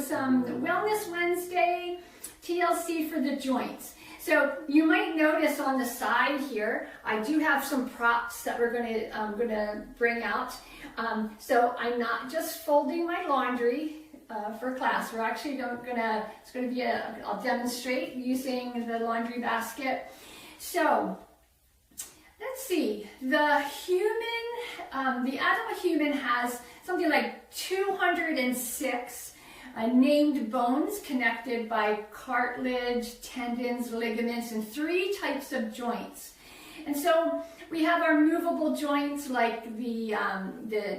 some Wellness Wednesday TLC for the joints. So you might notice on the side here, I do have some props that we're gonna bring out. So I'm not just folding my laundry for class. We're actually I'll demonstrate using the laundry basket. So let's see, the adult human has something like 206 named bones connected by cartilage, tendons, ligaments, and 3 types of joints. And so we have our movable joints like the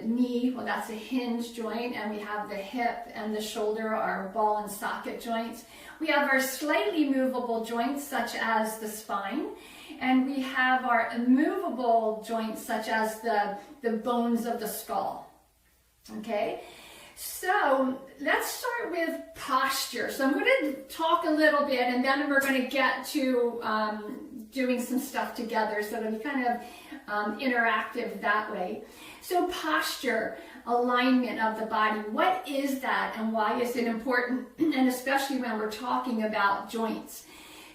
knee, well that's a hinge joint, and we have the hip and the shoulder, our ball and socket joints. We have our slightly movable joints such as the spine, and we have our immovable joints such as the bones of the skull. Okay, so let's start with posture. So I'm going to talk a little bit and then we're going to get to doing some stuff together, so it'll be kind of interactive that way. So posture, alignment of the body, what is that and why is it important? And especially when we're talking about joints.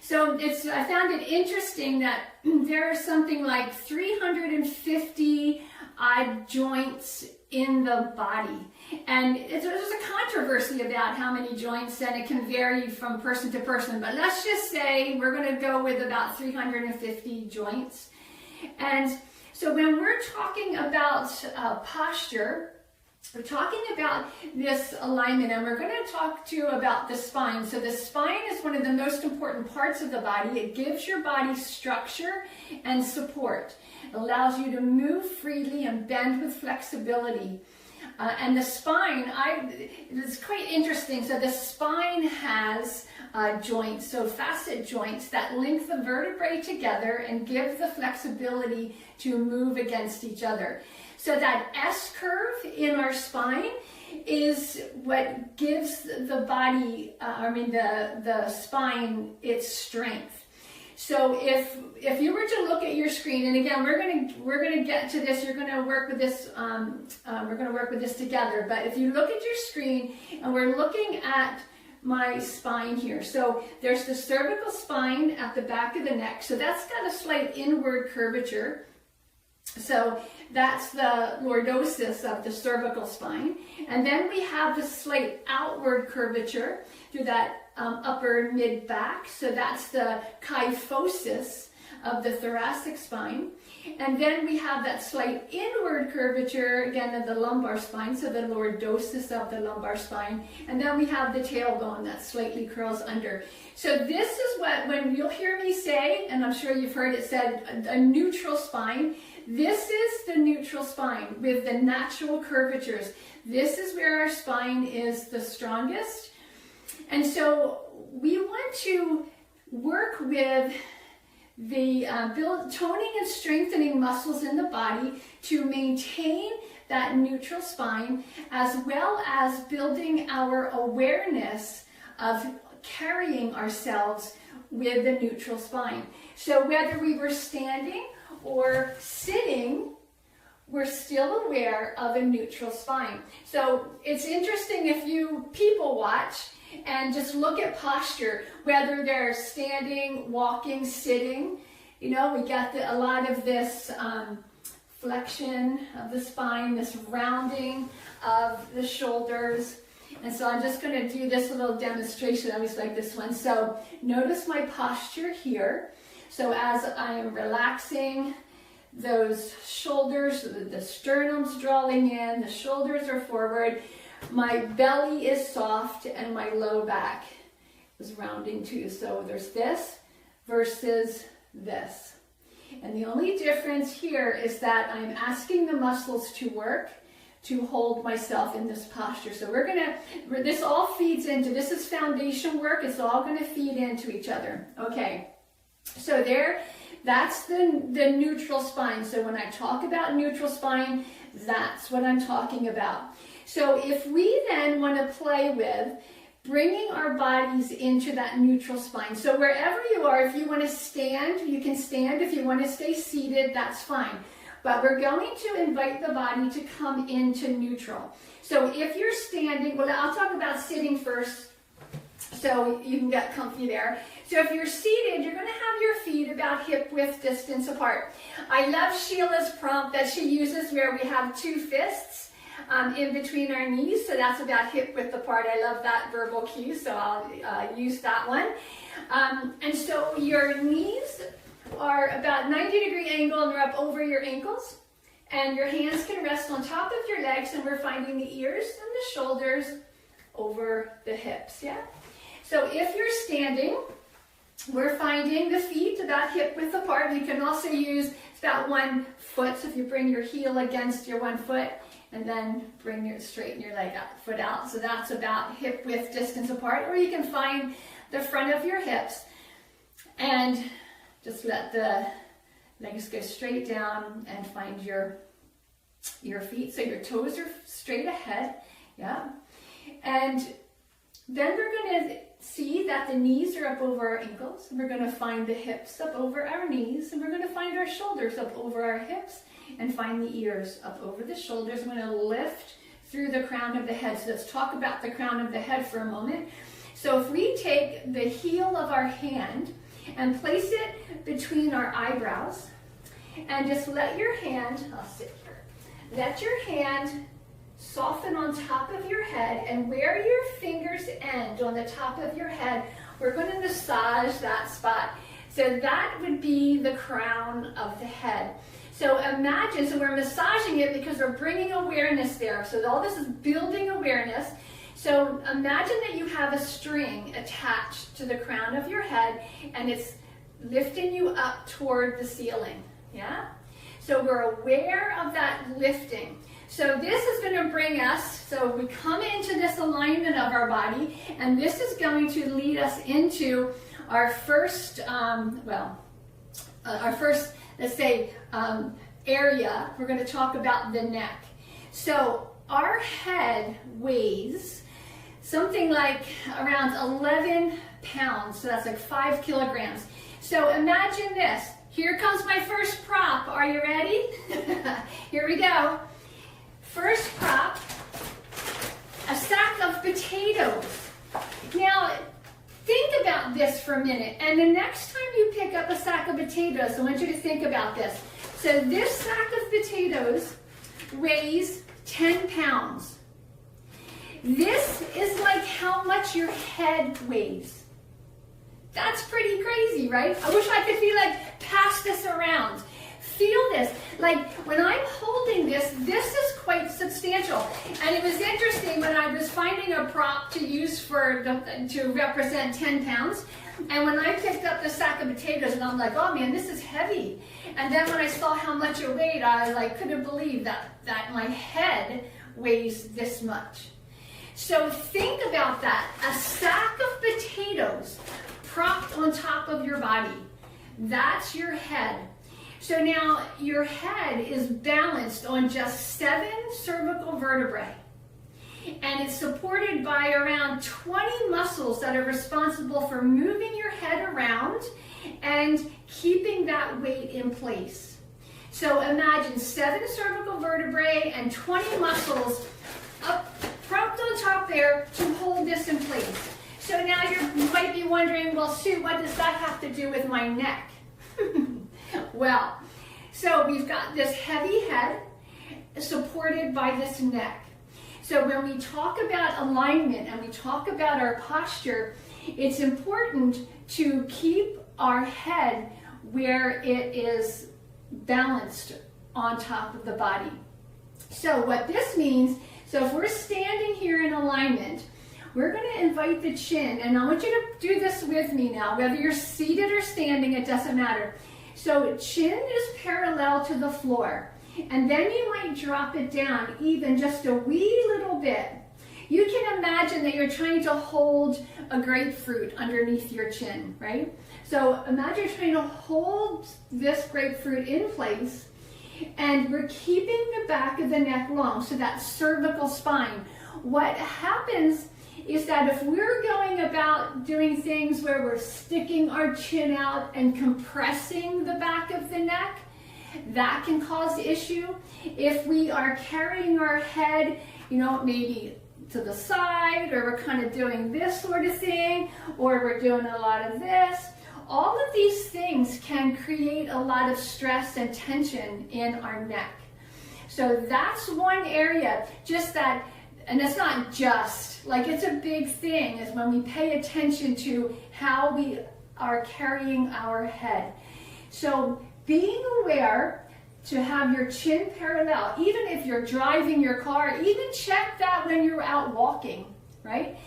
So I found it interesting that there are something like 350 odd joints in the body. And there's a controversy about how many joints, and it can vary from person to person, but let's just say we're going to go with about 350 joints. And so when we're talking about posture, we're talking about this alignment, and we're going to talk to you about the spine. So the spine is one of the most important parts of the body. It gives your body structure and support. It allows you to move freely and bend with flexibility. And the spine, it's quite interesting. So the spine has joints, so facet joints that link the vertebrae together and give the flexibility to move against each other. So that S curve in our spine is what gives the body, the spine, its strength. So if you were to look at your screen, and again we're gonna get to this. You're gonna work with this. We're gonna work with this together. But if you look at your screen, and we're looking at my spine here. So there's the cervical spine at the back of the neck. So that's got a slight inward curvature. So that's the lordosis of the cervical spine. And then we have the slight outward curvature through that upper mid back. So that's the kyphosis of the thoracic spine. And then we have that slight inward curvature, again, of the lumbar spine, so the lordosis of the lumbar spine. And then we have the tailbone that slightly curls under. So this is what, when you'll hear me say, and I'm sure you've heard it said, a neutral spine, this is the neutral spine with the natural curvatures. This is where our spine is the strongest. And so we want to work with the toning and strengthening muscles in the body to maintain that neutral spine, as well as building our awareness of carrying ourselves with the neutral spine. So whether we were standing or sitting, we're still aware of a neutral spine. So it's interesting if you people watch and just look at posture, whether they're standing, walking, sitting. You know, we got a lot of this flexion of the spine, this rounding of the shoulders. And so I'm just going to do this little demonstration. I always like this one. So notice my posture here. So as I am relaxing those shoulders, the sternum's drawing in, the shoulders are forward, my belly is soft, and my low back is rounding too. So there's this versus this. And the only difference here is that I'm asking the muscles to work to hold myself in this posture. So this all feeds into, this is foundation work. It's all going to feed into each other. Okay. So that's the neutral spine. So when I talk about neutral spine, that's what I'm talking about. So if we then want to play with bringing our bodies into that neutral spine. So wherever you are, if you want to stand, you can stand. If you want to stay seated, that's fine. but we're going to invite the body to come into neutral. So if you're standing, well, I'll talk about sitting first, so you can get comfy there. So if you're seated, you're going to have your feet about hip width distance apart. I love Sheila's prompt that she uses where we have 2 fists in between our knees, so that's about hip width apart. I love that verbal cue, so I'll use that one. And so your knees are about 90-degree angle and they're up over your ankles, and your hands can rest on top of your legs, and we're finding the ears and the shoulders over the hips, yeah? So if you're standing, we're finding the feet about hip width apart. You can also use about 1 foot, so if you bring your heel against your 1 foot, and then straighten your leg out, foot out, so that's about hip width distance apart. Or you can find the front of your hips and just let the legs go straight down and find your feet, so your toes are straight ahead, yeah? And then we're going to see that the knees are up over our ankles, and we're going to find the hips up over our knees, and we're going to find our shoulders up over our hips, and find the ears up over the shoulders. I'm going to lift through the crown of the head. So let's talk about the crown of the head for a moment. So if we take the heel of our hand and place it between our eyebrows, and just let your hand, I'll sit here, let your hand soften on top of your head, and where your fingers end on the top of your head, we're going to massage that spot. So that would be the crown of the head. So imagine, so we're massaging it because we're bringing awareness there. So all this is building awareness. So imagine that you have a string attached to the crown of your head, and it's lifting you up toward the ceiling, yeah? So we're aware of that lifting. So this is going to bring us, so we come into this alignment of our body, and this is going to lead us into our first, let's say, area. We're going to talk about the neck. So our head weighs something like around 11 pounds, so that's like 5 kilograms. So imagine this. Here comes my first prop. Are you ready? Here we go. First prop, a sack of potatoes. Now, think about this for a minute, and the next time you pick up a sack of potatoes, I want you to think about this. So this sack of potatoes weighs 10 pounds. This is like how much your head weighs. That's pretty crazy, right? I wish I could pass this around. Feel this. Like when I'm holding this, this is quite substantial. And it was interesting when I was finding a prop to use to represent 10 pounds. And when I picked up the sack of potatoes, and I'm like, oh man, this is heavy. And then when I saw how much it weighed, I couldn't believe that my head weighs this much. So think about that. A sack of potatoes propped on top of your body. That's your head. So now your head is balanced on just 7 cervical vertebrae. And it's supported by around 20 muscles that are responsible for moving your head around and keeping that weight in place. So imagine 7 cervical vertebrae and 20 muscles up, propped on top there to hold this in place. So now you might be wondering, well, Sue, what does that have to do with my neck? Well, so we've got this heavy head supported by this neck. So when we talk about alignment and we talk about our posture, it's important to keep our head where it is balanced on top of the body. So what this means, so if we're standing here in alignment, we're going to invite the chin, and I want you to do this with me now, whether you're seated or standing, it doesn't matter. So chin is parallel to the floor, and then you might drop it down even just a wee little bit. You can imagine that you're trying to hold a grapefruit underneath your chin, right? So imagine you're trying to hold this grapefruit in place, and we're keeping the back of the neck long, so that cervical spine. What happens is that if we're going about doing things where we're sticking our chin out and compressing the back of the neck, that can cause issue. If we are carrying our head, maybe to the side, or we're kind of doing this sort of thing, or we're doing a lot of this, all of these things can create a lot of stress and tension in our neck. So that's one area, just that, and it's not just, like, it's a big thing, is when we pay attention to how we are carrying our head. So being aware to have your chin parallel, even if you're driving your car, even check that when you're out walking, right?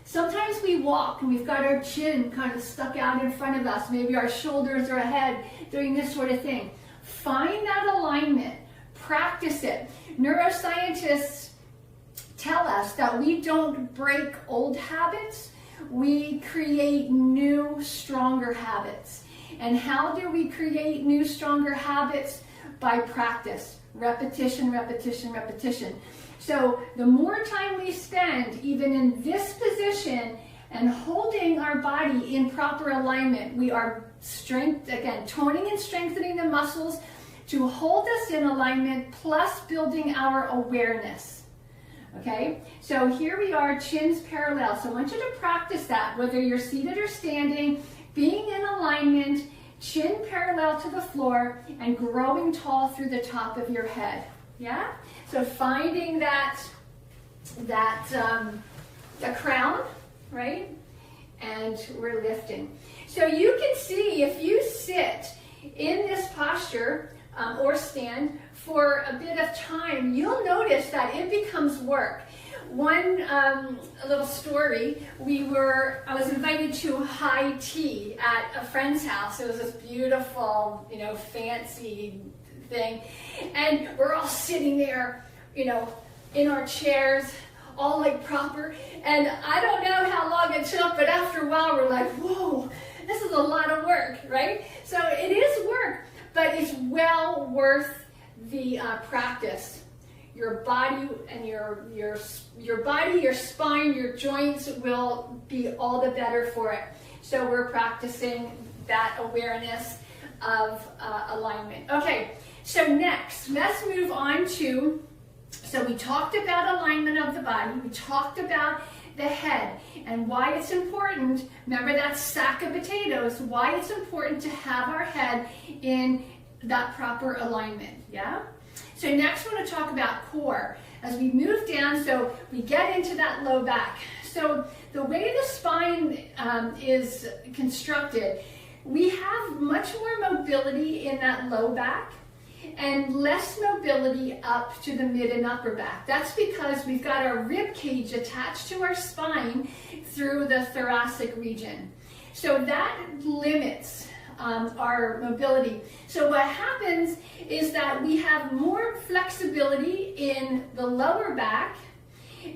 Sometimes we walk and we've got our chin kind of stuck out in front of us. Maybe our shoulders are ahead, doing this sort of thing. Find that alignment. Practice it. Neuroscientists tell us that we don't break old habits. We create new, stronger habits. And how do we create new, stronger habits? By practice. Repetition, repetition, repetition. So the more time we spend even in this position and holding our body in proper alignment, we are toning and strengthening the muscles to hold us in alignment, plus building our awareness. Okay, so here we are, chins parallel. So I want you to practice that, whether you're seated or standing, being in alignment, chin parallel to the floor, and growing tall through the top of your head. Yeah? So finding that crown, right? And we're lifting. So you can see, if you sit in this posture or stand for a bit of time, you'll notice that it becomes work. One a little story, I was invited to high tea at a friend's house. It was this beautiful, fancy thing. And we're all sitting there, in our chairs, all like proper. And I don't know how long it took, but after a while we're like, whoa, this is a lot of work, right? So it is work, but it's well worth the practice. Your body and your body, your spine, your joints will be all the better for it. So we're practicing that awareness of alignment. Okay, so next, let's move on to, so we talked about alignment of the body, we talked about the head and why it's important. Remember that sack of potatoes, why it's important to have our head in that proper alignment, yeah? So next we're going to talk about core. As we move down, so we get into that low back. So the way the spine is constructed, we have much more mobility in that low back and less mobility up to the mid and upper back. That's because we've got our rib cage attached to our spine through the thoracic region. So that limits our mobility. So what happens is that we have more flexibility in the lower back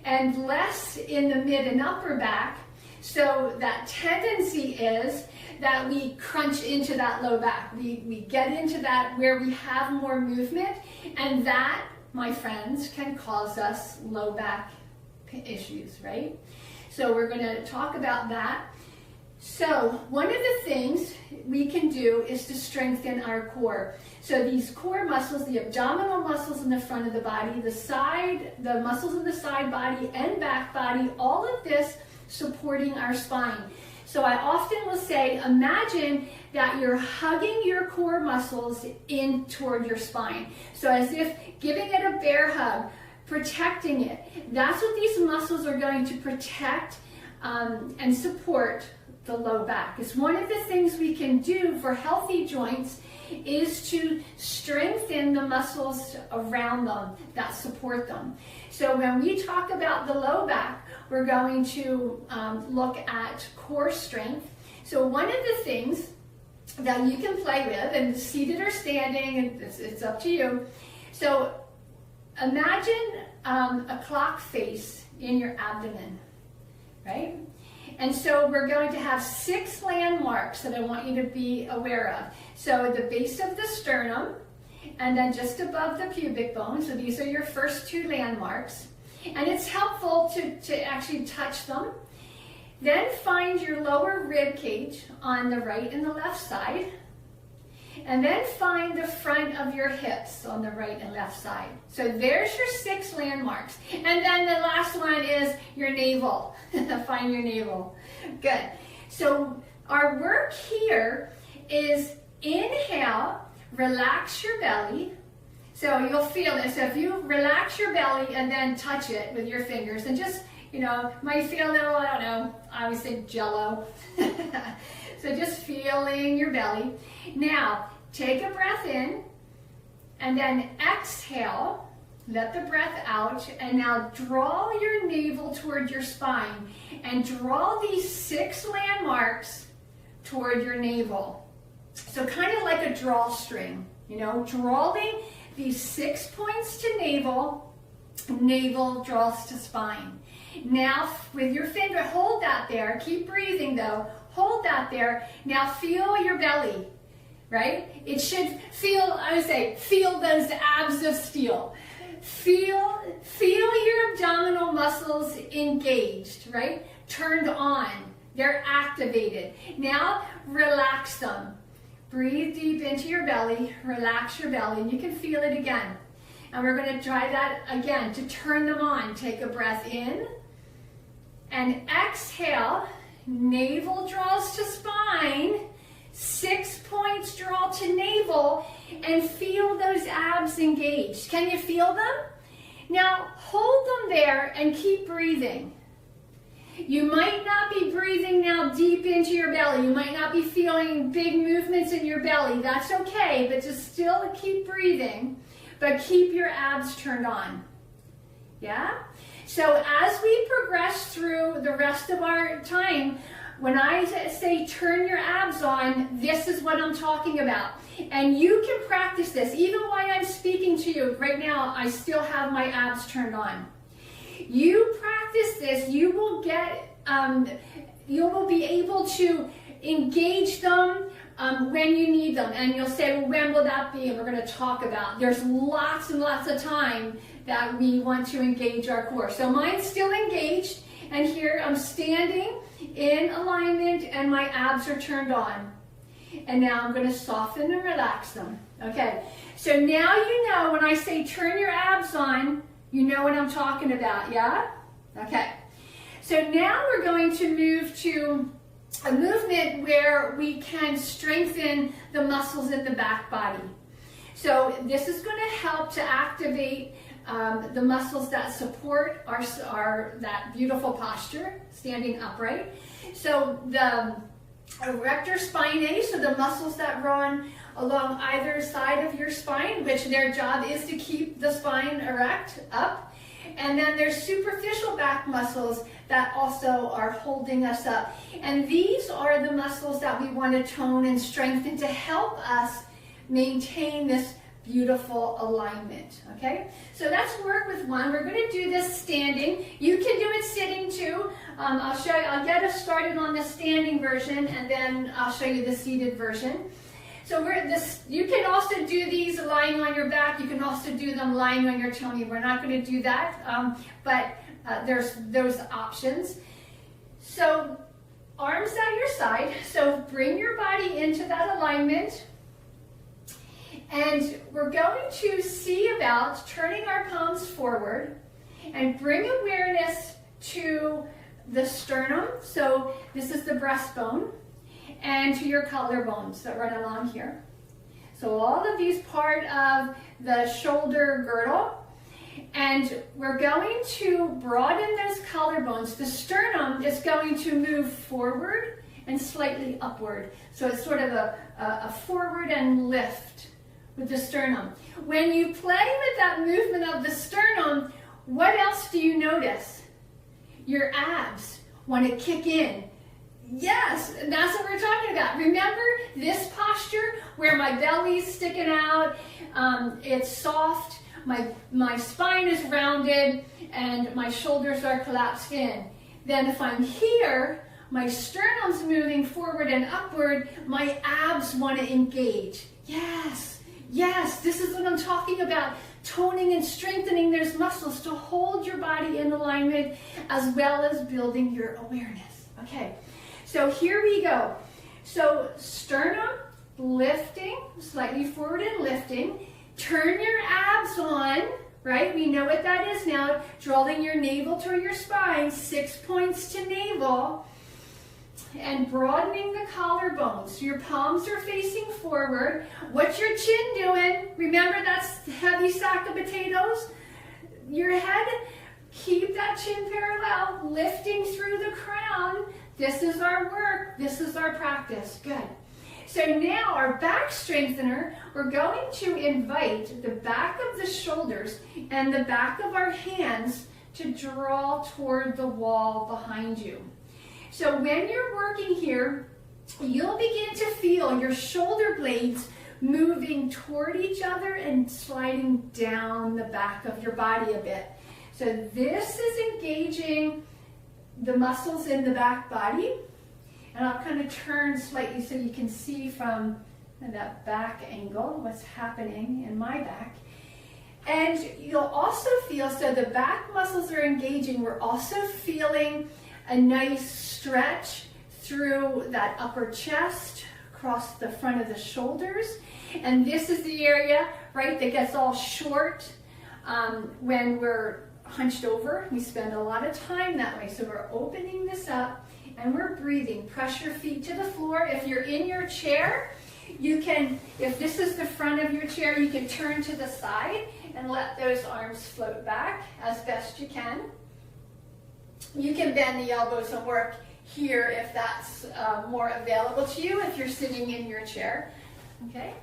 and less in the mid and upper back. So that tendency is that we crunch into that low back. We get into that where we have more movement, and that, my friends, can cause us low back issues, right? So we're going to talk about that. So one of the things we can do is to strengthen our core. So these core muscles, the abdominal muscles in the front of the body, the muscles in the side body and back body, all of this supporting our spine. So I often will say, imagine that you're hugging your core muscles in toward your spine. So as if giving it a bear hug, protecting it. That's what these muscles are going to protect and support the low back. It's one of the things we can do for healthy joints is to strengthen the muscles around them that support them. So when we talk about the low back, we're going to look at core strength. So one of the things that you can play with, and seated or standing, and it's up to you. So imagine a clock face in your abdomen, right? And so we're going to have 6 landmarks that I want you to be aware of. So the base of the sternum, and then just above the pubic bone. So these are your first 2 landmarks. And it's helpful to actually touch them. Then find your lower rib cage on the right and the left side. And then find the front of your hips on the right and left side. So there's your 6 landmarks. And then the last one is your navel. Find your navel. Good. So our work here is inhale, relax your belly. So you'll feel this. So if you relax your belly and then touch it with your fingers and just, might feel a little, I don't know, I always say jello. So just feeling your belly. Now, take a breath in and then exhale. Let the breath out, and now draw your navel toward your spine and draw these 6 landmarks toward your navel. So kind of like a drawstring, drawing these 6 points to navel, navel draws to spine. Now with your finger, hold that there, keep breathing though, hold that there. Now feel your belly, right? It should feel, I would say, feel those abs of steel. Feel your abdominal muscles engaged, right? Turned on. They're activated. Now relax them. Breathe deep into your belly. Relax your belly. And you can feel it again. And we're going to try that again to turn them on. Take a breath in. And exhale. Navel draws to spine. 6 points draw to navel, and feel those abs engaged. Can you feel them? Now hold them there and keep breathing. You might not be breathing now deep into your belly. You might not be feeling big movements in your belly. That's okay, but just still keep breathing, but keep your abs turned on. Yeah? So as we progress through the rest of our time, when I say turn your abs on, this is what I'm talking about. And you can practice this. Even while I'm speaking to you right now, I still have my abs turned on. You practice this, you will be able to engage them when you need them. And you'll say, well, when will that be? And we're going to talk about. There's lots and lots of time that we want to engage our core. So mine's still engaged. And here I'm standing in alignment and my abs are turned on. And now I'm going to soften and relax them. Okay, so now you know when I say turn your abs on, you know what I'm talking about, yeah? Okay, so now we're going to move to a movement where we can strengthen the muscles in the back body. So this is going to help to activate the muscles that support our that beautiful posture, standing upright. So the erector spinae, so the muscles that run along either side of your spine, which their job is to keep the spine erect, up. And then there's superficial back muscles that also are holding us up. And these are the muscles that we want to tone and strengthen to help us maintain this beautiful alignment. Okay, so that's work with one. We're going to do this standing. You can do it sitting too. I'll show you. I'll get us started on the standing version, and then I'll show you the seated version. So you can also do these lying on your back. You can also do them lying on your tummy. We're not going to do that, but there's those options. So arms at your side. So bring your body into that alignment. And we're going to see about turning our palms forward and bring awareness to the sternum. So this is the breastbone, and to your collarbones that run along here. So all of these part of the shoulder girdle. And we're going to broaden those collarbones. The sternum is going to move forward and slightly upward. So it's sort of a forward and lift with the sternum. When you play with that movement of the sternum, what else do you notice? Your abs want to kick in. Yes, and that's what we're talking about. Remember this posture where my belly's sticking out, it's soft, my spine is rounded, and my shoulders are collapsed in. Then if I'm here, my sternum's moving forward and upward, my abs want to engage. Yes, this is what I'm talking about. Toning and strengthening those muscles to hold your body in alignment as well as building your awareness. Okay, so here we go. So sternum lifting, slightly forward and lifting. Turn your abs on, right? We know what that is now. Drawing your navel toward your spine, 6 points to navel. And broadening the collarbones. So your palms are facing forward. What's your chin doing? Remember, that's a heavy sack of potatoes. Your head, keep that chin parallel, lifting through the crown. This is our work. This is our practice. Good. So now our back strengthener, we're going to invite the back of the shoulders and the back of our hands to draw toward the wall behind you. So when you're working here, you'll begin to feel your shoulder blades moving toward each other and sliding down the back of your body a bit. So this is engaging the muscles in the back body. And I'll kind of turn slightly so you can see from that back angle what's happening in my back. And you'll also feel, so the back muscles are engaging, we're also feeling a nice stretch through that upper chest, across the front of the shoulders. And this is the area, right, that gets all short when we're hunched over. We spend a lot of time that way. So we're opening this up and we're breathing. Press your feet to the floor. If you're in your chair, you can, if this is the front of your chair, you can turn to the side and let those arms float back as best you can. You can bend the elbows and work here if that's more available to you if you're sitting in your chair. Okay?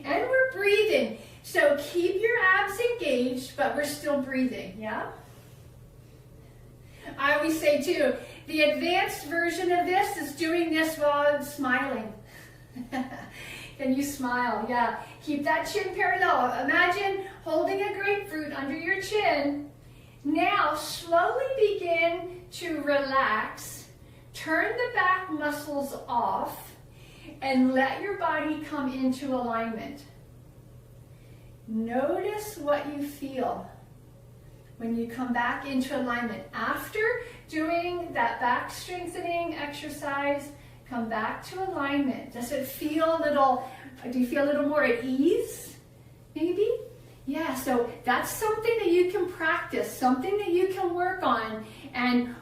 And we're breathing. So keep your abs engaged, but we're still breathing, yeah? I always say too, the advanced version of this is doing this while I'm smiling. Can you smile? Yeah. Keep that chin parallel. Imagine holding a grapefruit under your chin. Now, slowly begin to relax, turn the back muscles off, and let your body come into alignment. Notice what you feel when you come back into alignment. After doing that back strengthening exercise, come back to alignment. Does it feel a little, do you feel a little more at ease, maybe? Yeah, so that's something that you can practice, something that you can work on and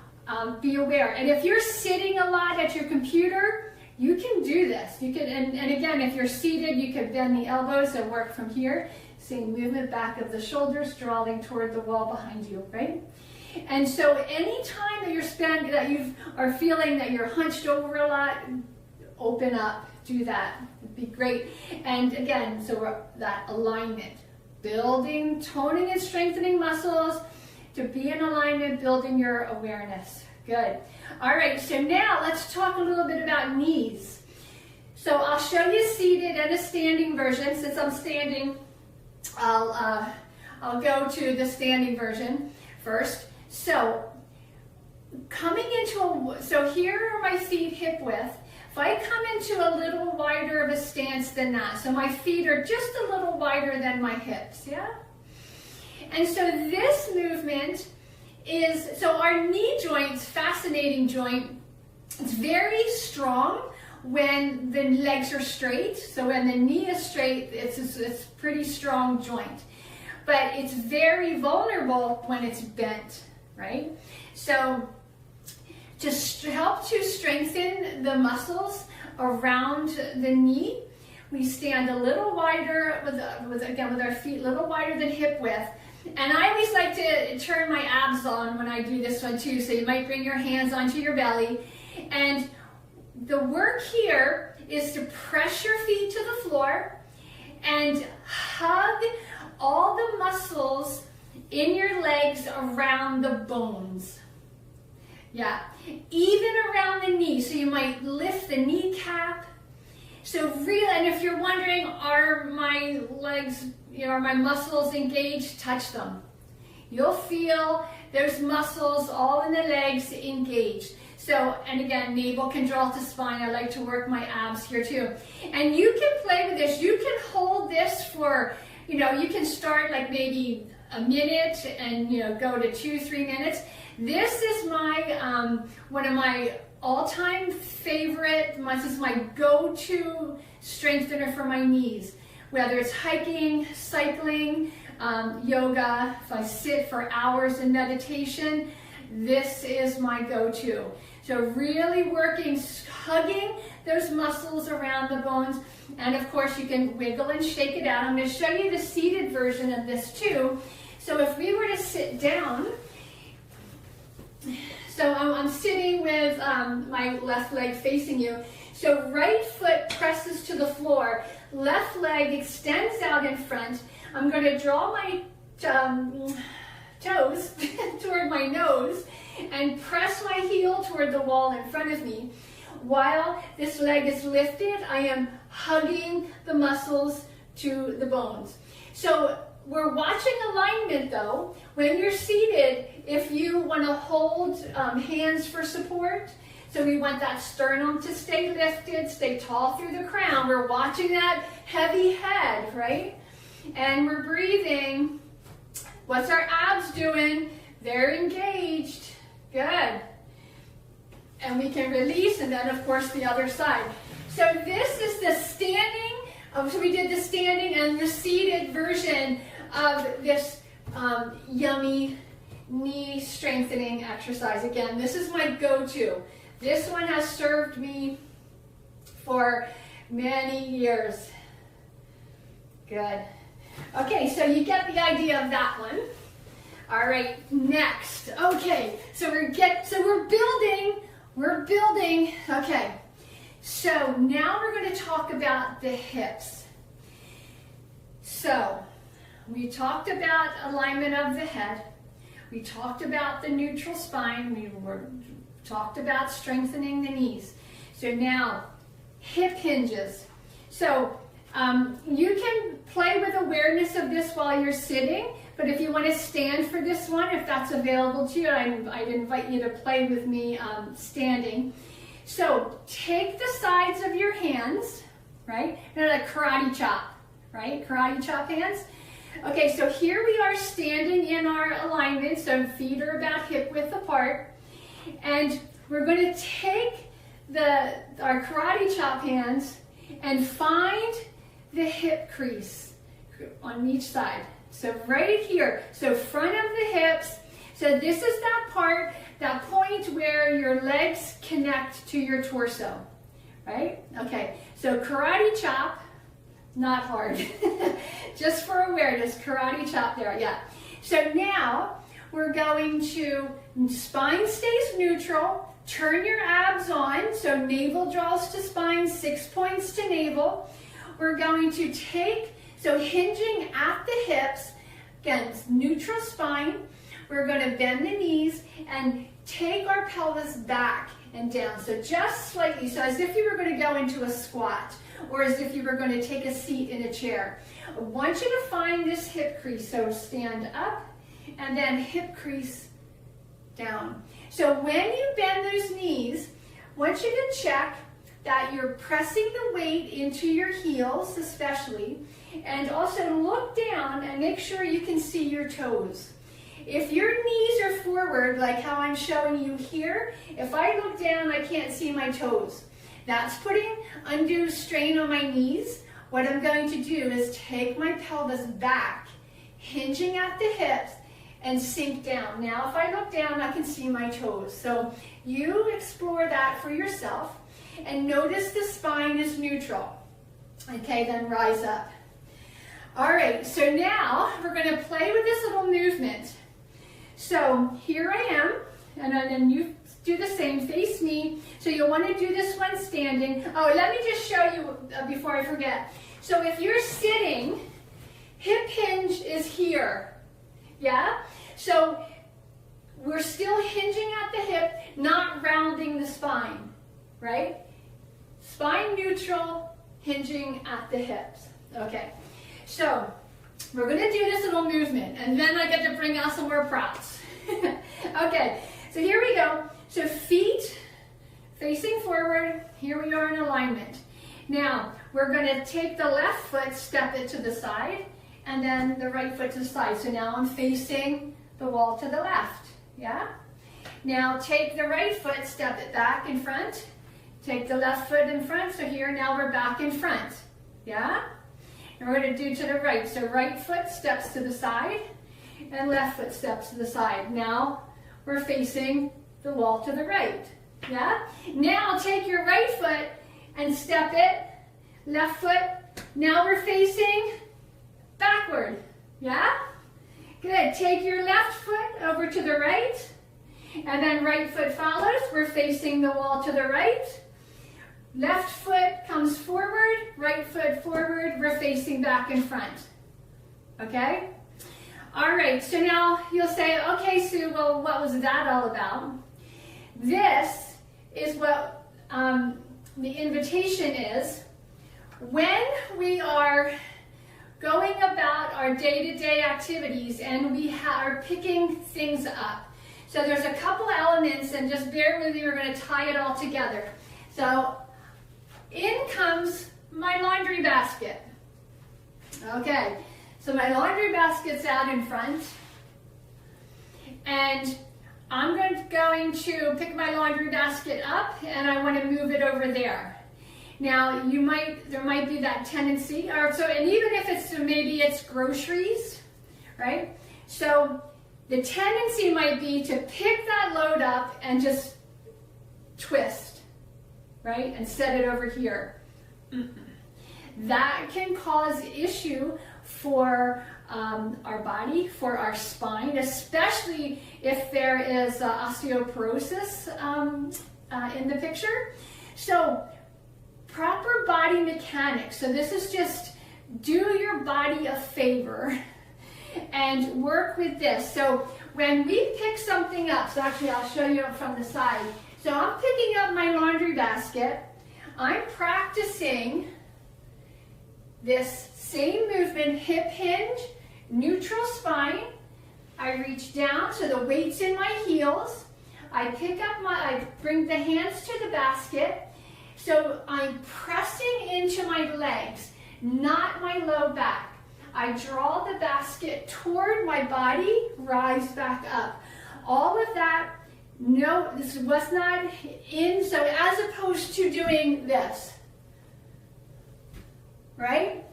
be aware. And if you're sitting a lot at your computer, you can do this. You can, and again, if you're seated, you can bend the elbows and work from here. Same movement, back of the shoulders, drawing toward the wall behind you, right? And so any time that you are feeling that you're hunched over a lot, open up, do that. It'd be great. And again, so we're that alignment. Building, toning and strengthening muscles to be in alignment, building your awareness. Good. All right, so now let's talk a little bit about knees. So I'll show you seated and a standing version. Since I'm standing, I'll go to the standing version first. So so here are my feet hip width. If I come into a little wider of a stance than that, so my feet are just a little wider than my hips, yeah? And so this movement is, so our knee joint's fascinating joint. It's very strong when the legs are straight. So when the knee is straight, it's a pretty strong joint. But it's very vulnerable when it's bent, right? So to help to strengthen the muscles around the knee, we stand a little wider with our feet a little wider than hip width. And I always like to turn my abs on when I do this one too. So you might bring your hands onto your belly. And the work here is to press your feet to the floor and hug all the muscles in your legs around the bones. Yeah, even around the knee. So you might lift the kneecap. So really, and if you're wondering, are my legs, are my muscles engaged? Touch them. You'll feel those muscles all in the legs engaged. So, and again, navel can draw to spine. I like to work my abs here too. And you can play with this. You can hold this for, you can start like maybe a minute and, go to 2-3 minutes. This is my, one of my all-time favorite. This is my go-to strengthener for my knees. Whether it's hiking, cycling, yoga, if I sit for hours in meditation, this is my go-to. So really working, hugging those muscles around the bones. And of course you can wiggle and shake it out. I'm going to show you the seated version of this too. So if we were to sit down, so I'm sitting with my left leg facing you. So right foot presses to the floor, left leg extends out in front. I'm going to draw my toes toward my nose and press my heel toward the wall in front of me. While this leg is lifted, I am hugging the muscles to the bones. So we're watching alignment though. When you're seated, if you want to hold hands for support, so we want that sternum to stay lifted, stay tall through the crown. We're watching that heavy head, right? And we're breathing. What's our abs doing? They're engaged. Good. And we can release, and then of course the other side. So this is the standing, so we did the standing and the seated version of this yummy knee strengthening exercise. Again, this is my go-to. This one has served me for many years. Good. Okay, so you get the idea of that one. All right, next. Okay, so we're building. Okay, so now we're going to talk about the hips. So we talked about alignment of the head. We talked about the neutral spine. We talked about strengthening the knees. So now, hip hinges. So you can play with awareness of this while you're sitting, but if you want to stand for this one, if that's available to you, I'd invite you to play with me standing. So take the sides of your hands, right? And like karate chop, right? Karate chop hands. Okay, so here we are standing in our alignment, so feet are about hip width apart. And we're going to take our karate chop hands and find the hip crease on each side. So right here, so front of the hips. So this is that part, that point where your legs connect to your torso, right? Okay, so karate chop, not hard. Just for awareness, karate chop there, yeah. So now we're going to, spine stays neutral, turn your abs on, so navel draws to spine, 6 points to navel. We're going to take, so hinging at the hips, again, neutral spine. We're going to bend the knees and take our pelvis back and down. So just slightly, so as if you were going to go into a squat or as if you were going to take a seat in a chair. I want you to find this hip crease. So stand up and then hip crease down. So when you bend those knees, I want you to check that you're pressing the weight into your heels especially, and also look down and make sure you can see your toes. If your knees are forward, like how I'm showing you here, if I look down, I can't see my toes. That's putting undue strain on my knees. What I'm going to do is take my pelvis back, hinging at the hips, and sink down. Now, if I look down, I can see my toes. So you explore that for yourself, and notice the spine is neutral. Okay, then rise up. All right, so now we're going to play with this little movement. So here I am, and then you do the same, face me. So you'll want to do this one standing. Oh, let me just show you before I forget. So if you're sitting, hip hinge is here, yeah? So we're still hinging at the hip, not rounding the spine, right? Spine neutral, hinging at the hips. Okay, so we're going to do this little movement, and then I get to bring out some more props. Okay, so here we go. So feet facing forward, here we are in alignment. Now, we're going to take the left foot, step it to the side, and then the right foot to the side. So now I'm facing the wall to the left, yeah? Now take the right foot, step it back in front. Take the left foot in front. So here, now we're back in front. Yeah? And we're going to do to the right. So right foot steps to the side and left foot steps to the side. Now we're facing the wall to the right. Yeah? Now take your right foot and step it. Left foot. Now we're facing backward. Yeah? Good. Take your left foot over to the right. And then right foot follows. We're facing the wall to the right. Left foot comes forward. Right foot forward. We're facing back in front. Okay? All right. So now you'll say, okay, Sue, well, what was that all about? This is what the invitation is. When we are going about our day-to-day activities and we are picking things up. So there's a couple elements, and just bear with me, we're going to tie it all together. So in comes my laundry basket. Okay, so my laundry basket's out in front, and I'm going to pick my laundry basket up, and I want to move it over there. Now, there might be that tendency, and even if maybe it's groceries, right? So the tendency might be to pick that load up and just twist, right? And set it over here. That can cause issue for our body, for our spine, especially if there is osteoporosis in the picture. So proper body mechanics. So this is just do your body a favor and work with this. So when we pick something up, so actually I'll show you from the side. So I'm picking up my laundry basket. I'm practicing this same movement, hip hinge, neutral spine. I reach down so the weight's in my heels. I bring the hands to the basket. So I'm pressing into my legs, not my low back. I draw the basket toward my body, rise back up. All of that, no, this was not in, so as opposed to doing this, right?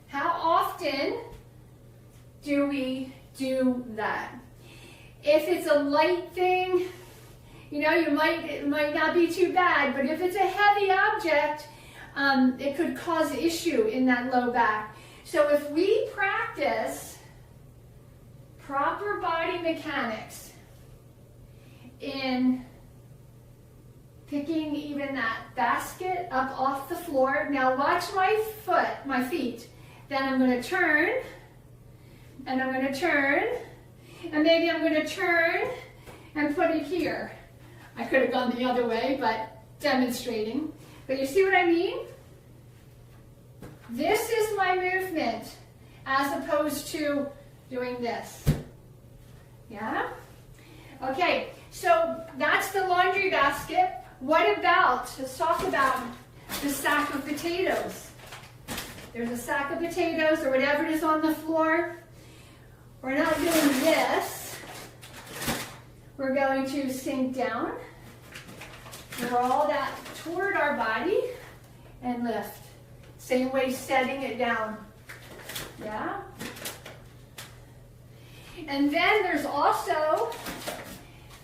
How often do we do that? If it's a light thing, it might not be too bad, but if it's a heavy object, it could cause issue in that low back. So if we practice proper body mechanics in picking even that basket up off the floor, now watch my feet. Then I'm going to turn, and I'm going to turn, and maybe I'm going to turn and put it here. I could have gone the other way, but demonstrating. But you see what I mean? This is my movement as opposed to doing this. Yeah? Okay, so that's the laundry basket. What about, let's talk about the sack of potatoes. There's a sack of potatoes or whatever it is on the floor. We're not doing this. We're going to sink down, draw that toward our body, and lift. Same way setting it down. Yeah? And then there's also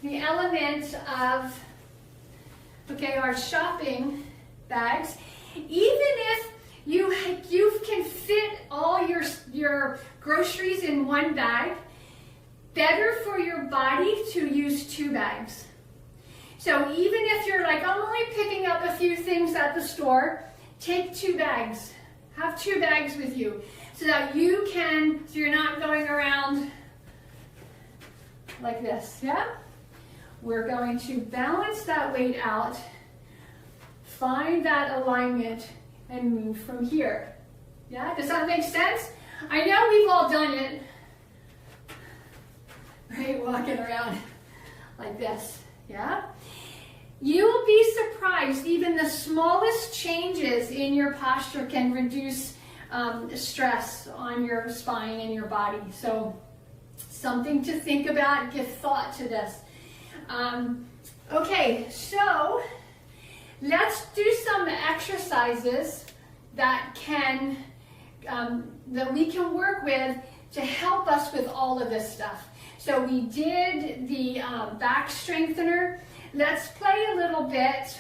the element of, our shopping bags. Even if you can fit all your groceries in one bag, better for your body to use 2 bags. So even if you're like, I'm only picking up a few things at the store, take 2 bags. Have 2 bags with you so that so you're not going around like this, yeah? We're going to balance that weight out, find that alignment, and move from here. Yeah, does that make sense? I know we've all done it, right? Walking around like this, yeah? You will be surprised, even the smallest changes in your posture can reduce stress on your spine and your body. So something to think about, give thought to this. Okay, so let's do some exercises that that we can work with to help us with all of this stuff. So we did the back strengthener. Let's play a little bit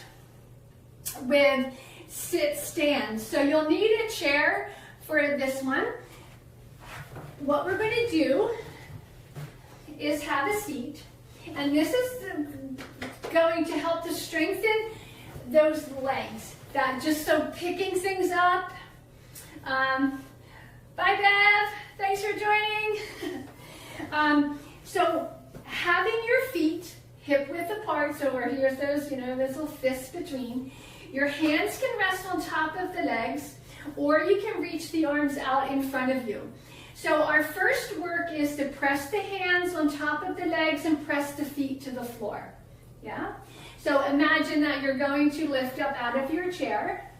with sit stand. So you'll need a chair for this one. What we're going to do is have a seat, and this is going to help to strengthen those legs. That just so picking things up. Bye Bev, thanks for joining. So having your feet hip width apart, so where here's those, those little fists between. Your hands can rest on top of the legs, or you can reach the arms out in front of you. So our first work is to press the hands on top of the legs and press the feet to the floor. Yeah? So imagine that you're going to lift up out of your chair.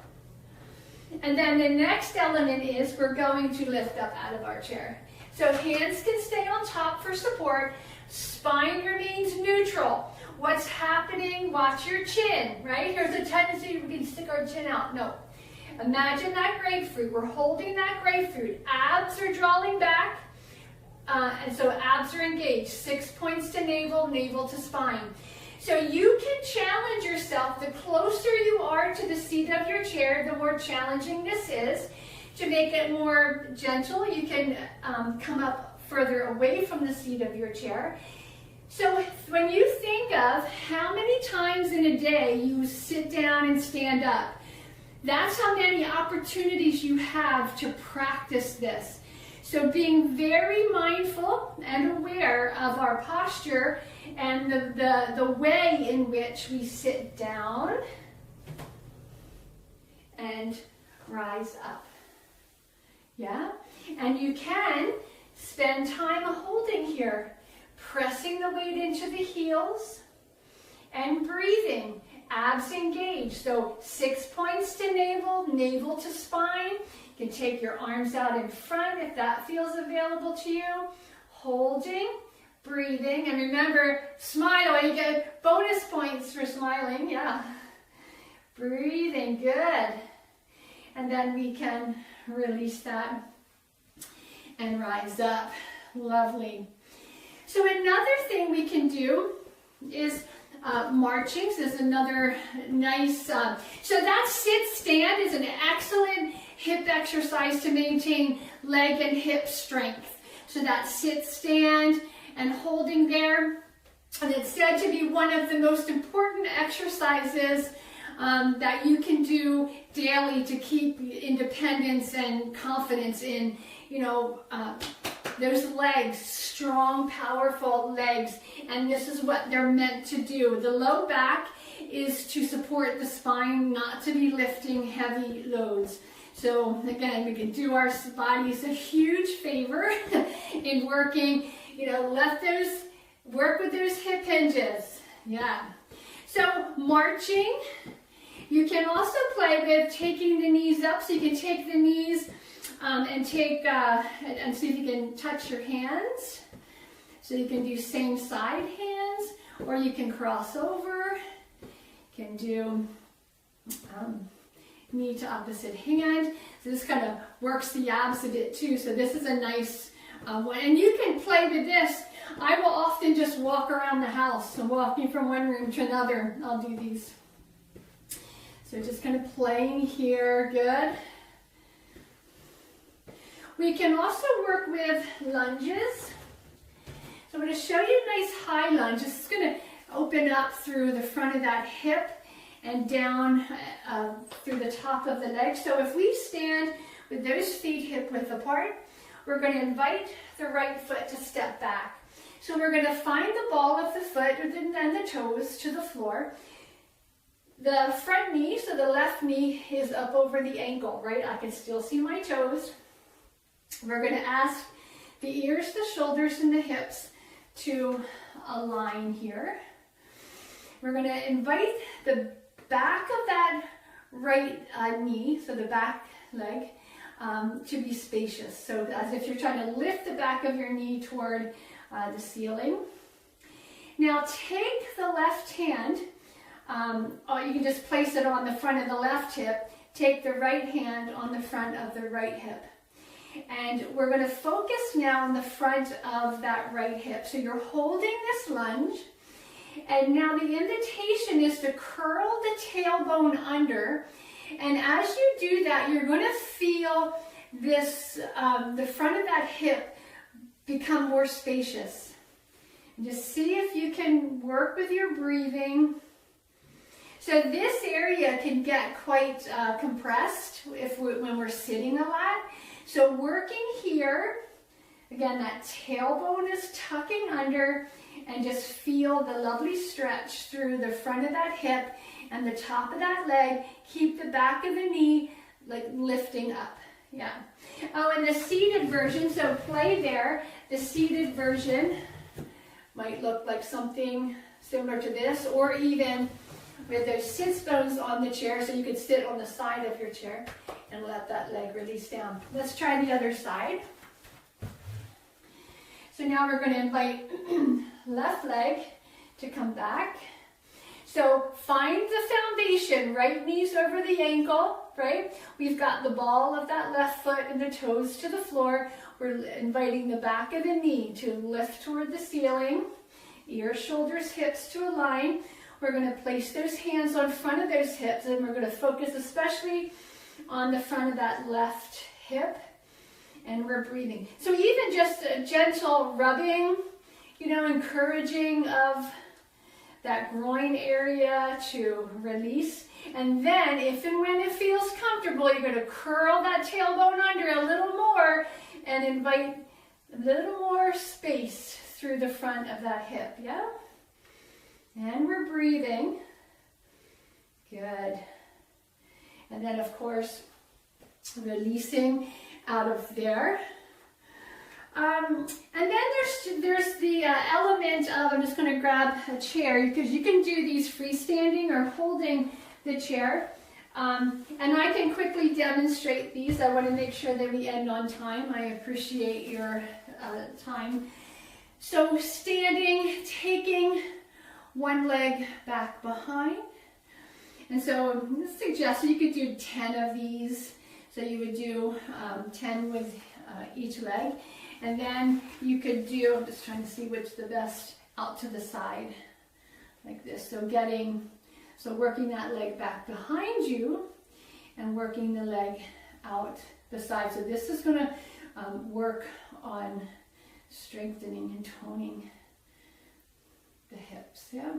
And then the next element is we're going to lift up out of our chair. So hands can stay on top for support. Spine remains neutral. What's happening? Watch your chin, right? Here's a tendency we can stick our chin out. No. Imagine that grapefruit. We're holding that grapefruit. Abs are drawing back. And so abs are engaged. 6 points to navel, navel to spine. So you can challenge yourself. The closer you are to the seat of your chair, the more challenging this is. To make it more gentle, you can come up further away from the seat of your chair. So when you think of how many times in a day you sit down and stand up, that's how many opportunities you have to practice this. So being very mindful and aware of our posture and the way in which we sit down and rise up. Yeah? And you can spend time holding here, pressing the weight into the heels and breathing. Abs engaged. So 6 points to navel, navel to spine. You can take your arms out in front if that feels available to you. Holding, breathing, and remember, smile. You get bonus points for smiling. Yeah. Breathing, good. And then we can release that and rise up. Lovely. So another thing we can do is marching. So this is another nice, so that sit stand is an excellent hip exercise to maintain leg and hip strength. So that sit stand and holding there, and it's said to be one of the most important exercises that you can do daily to keep independence and confidence in, those legs, strong, powerful legs, and this is what they're meant to do. The low back is to support the spine, not to be lifting heavy loads. So again, we can do our bodies a huge favor in working, work with those hip hinges. Yeah. So marching, you can also play with taking the knees up, so you can take the knees and see if you can touch your hands. So you can do same side hands, or you can cross over. You can do knee to opposite hand. So this kind of works the abs a bit too. So this is a nice one. And you can play with this. I will often just walk around the house. So walking from one room to another, I'll do these. So just kind of playing here, good. We can also work with lunges. So I'm going to show you a nice high lunge. This is going to open up through the front of that hip and down through the top of the leg. So if we stand with those feet hip width apart, we're going to invite the right foot to step back. So we're going to find the ball of the foot and the toes to the floor. The front knee, so the left knee is up over the ankle, right? I can still see my toes. We're going to ask the ears, the shoulders, and the hips to align here. We're going to invite the back of that right knee, so the back leg, to be spacious. So as if you're trying to lift the back of your knee toward the ceiling. Now take the left hand, or you can just place it on the front of the left hip. Take the right hand on the front of the right hip. And we're going to focus now on the front of that right hip. So you're holding this lunge. And now the invitation is to curl the tailbone under. And as you do that, you're going to feel this, the front of that hip become more spacious. And just see if you can work with your breathing. So this area can get quite compressed when we're sitting a lot. So working here, again, that tailbone is tucking under, and just feel the lovely stretch through the front of that hip and the top of that leg. Keep the back of the knee like lifting up. Yeah. Oh, and the seated version, so play there. The seated version might look like something similar to this, or even with those sits bones on the chair, so you could sit on the side of your chair and let that leg release down. Let's try the other side. So now we're going to invite left leg to come back. So find the foundation, right knees over the ankle, right? We've got the ball of that left foot and the toes to the floor. We're inviting the back of the knee to lift toward the ceiling. Ears, shoulders, hips to align. We're going to place those hands on front of those hips, and we're going to focus especially on the front of that left hip, and we're breathing. So even just a gentle rubbing, you know, encouraging of that groin area to release. And then if and when it feels comfortable, you're going to curl that tailbone under a little more and invite a little more space through the front of that hip, yeah? And we're breathing. Good. And then, of course, releasing out of there. And then there's the element of, I'm just going to grab a chair, because you can do these freestanding or holding the chair. And I can quickly demonstrate these. I want to make sure that we end on time. I appreciate your time. So standing, taking one leg back behind. And so I suggest you could do 10 of these. So you would do 10 with each leg. And then you could do, I'm just trying to see which the best, out to the side, like this. So working that leg back behind you and working the leg out the side. So this is going to work on strengthening and toning the hips, yeah?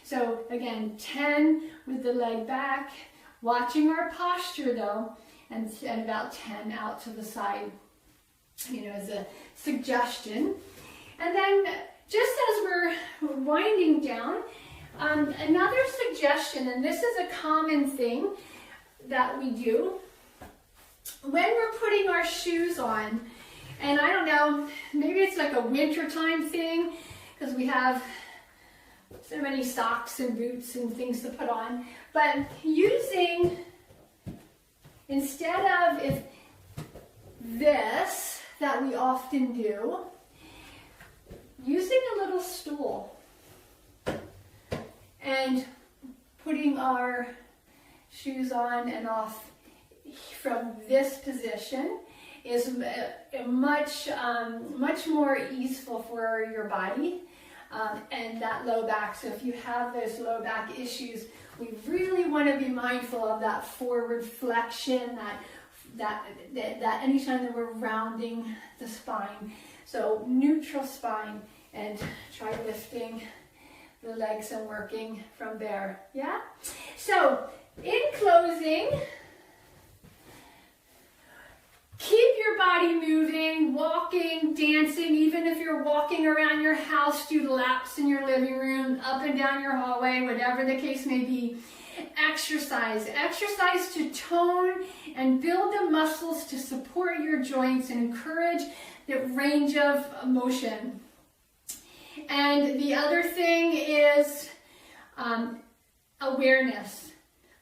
So again, 10 with the leg back, watching our posture though, and about 10 out to the side, you know, as a suggestion. And then just as we're winding down, another suggestion, and this is a common thing that we do, when we're putting our shoes on, and I don't know, maybe it's like a wintertime thing, because we have so many socks and boots and things to put on, but using, instead of this that we often do, using a little stool and putting our shoes on and off from this position is much more easeful for your body and that low back. So if you have those low back issues, we really want to be mindful of that forward flexion, that anytime that we're rounding the spine. So neutral spine, and try lifting the legs and working from there. Yeah? So in closing, keep your body moving, walking, dancing, even if you're walking around your house, do laps in your living room, up and down your hallway, whatever the case may be. Exercise to tone and build the muscles to support your joints and encourage the range of motion. And the other thing is awareness.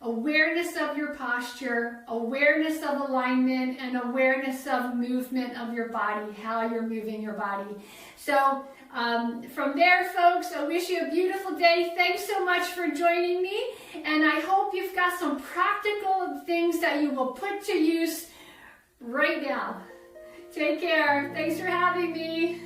Awareness of your posture, awareness of alignment, and awareness of movement of your body, how you're moving your body. So From there, folks, I wish you a beautiful day. Thanks so much for joining me, and I hope you've got some practical things that you will put to use right now. Take care. Thanks for having me.